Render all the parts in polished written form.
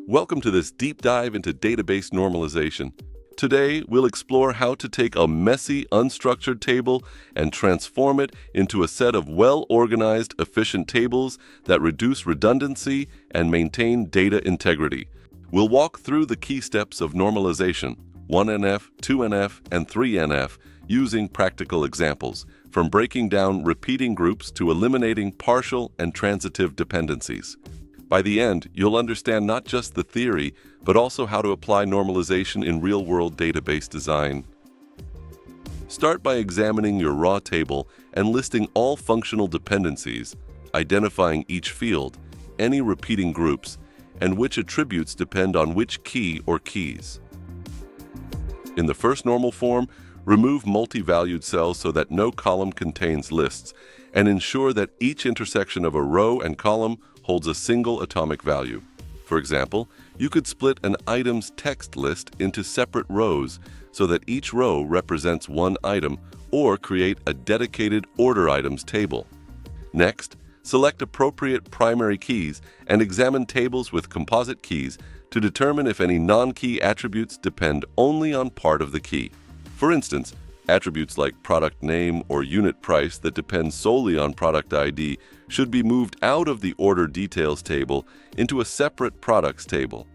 Welcome to this deep dive into database normalization. Today, we'll explore how to take a messy, unstructured table and transform it into a set of well-organized, efficient tables that reduce redundancy and maintain data integrity. We'll walk through the key steps of normalization, 1NF, 2NF, and 3NF, using practical examples, from breaking down repeating groups to eliminating partial and transitive dependencies. By the end, you'll understand not just the theory, but also how to apply normalization in real-world database design. Start by examining your raw table and listing all functional dependencies, identifying each field, any repeating groups, and which attributes depend on which key or keys. In the first normal form, remove multi-valued cells so that no column contains lists, and ensure that each intersection of a row and column holds a single atomic value. For example, you could split an item's text list into separate rows so that each row represents one item, or create a dedicated order items table. Next, select appropriate primary keys and examine tables with composite keys to determine if any non-key attributes depend only on part of the key. For instance, attributes like product name or unit price that depend solely on product ID should be moved out of the order details table into a separate products table.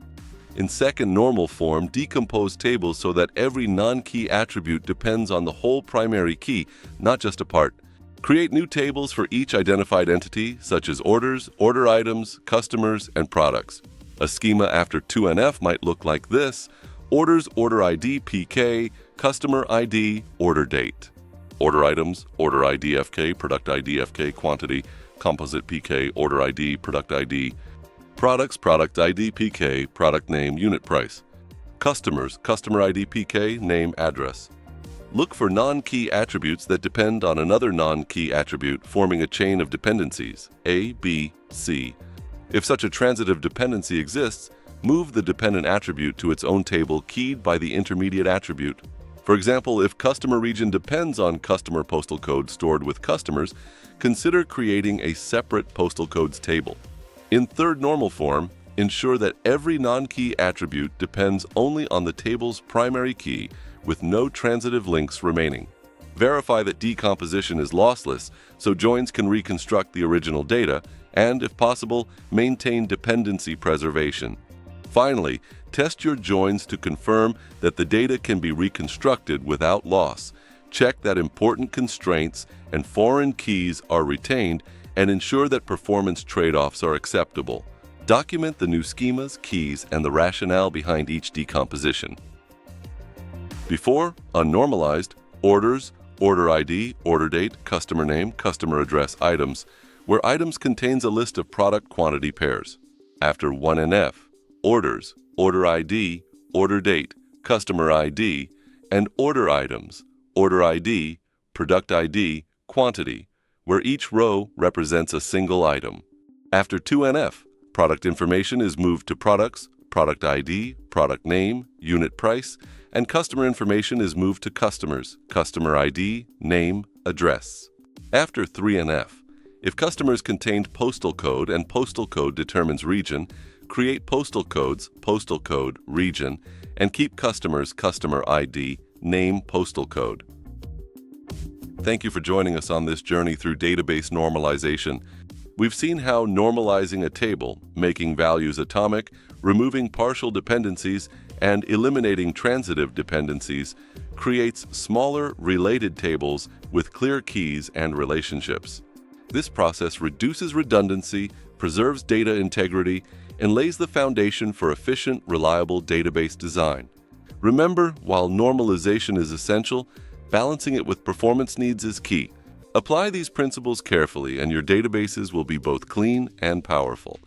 In second normal form, decompose tables so that every non-key attribute depends on the whole primary key, not just a part. Create new tables for each identified entity, such as orders, order items, customers, and products. A schema after 2NF might look like this: orders, order ID, PK, customer ID, order date. Order items, order ID FK, product ID FK, quantity, composite PK, order ID, product ID. Products, product ID PK, product name, unit price. Customers, customer ID PK, name, address. Look for non-key attributes that depend on another non-key attribute, forming a chain of dependencies, A, B, C. If such a transitive dependency exists, move the dependent attribute to its own table keyed by the intermediate attribute. For example, if customer region depends on customer postal code stored with customers, consider creating a separate postal codes table. In third normal form, ensure that every non-key attribute depends only on the table's primary key, with no transitive links remaining. Verify that decomposition is lossless, so joins can reconstruct the original data, and, if possible, maintain dependency preservation. Finally, test your joins to confirm that the data can be reconstructed without loss. Check that important constraints and foreign keys are retained, and ensure that performance trade-offs are acceptable. Document the new schemas, keys, and the rationale behind each decomposition. Before, unnormalized, orders, order ID, order date, customer name, customer address items, where items contains a list of product quantity pairs. After 1NF, orders, order ID, order date, customer ID, and order items, order ID, product ID, quantity, where each row represents a single item. After 2NF, product information is moved to products, product ID, product name, unit price, and customer information is moved to customers, customer ID, name, address. After 3NF, if customers contained postal code and postal code determines region, create postal codes, postal code, region, and keep customers, customer ID, name, postal code. Thank you for joining us on this journey through database normalization. We've seen how normalizing a table, making values atomic, removing partial dependencies, and eliminating transitive dependencies creates smaller, related tables with clear keys and relationships. This process reduces redundancy, preserves data integrity, and lays the foundation for efficient, reliable database design. Remember, while normalization is essential, balancing it with performance needs is key. Apply these principles carefully, and your databases will be both clean and powerful.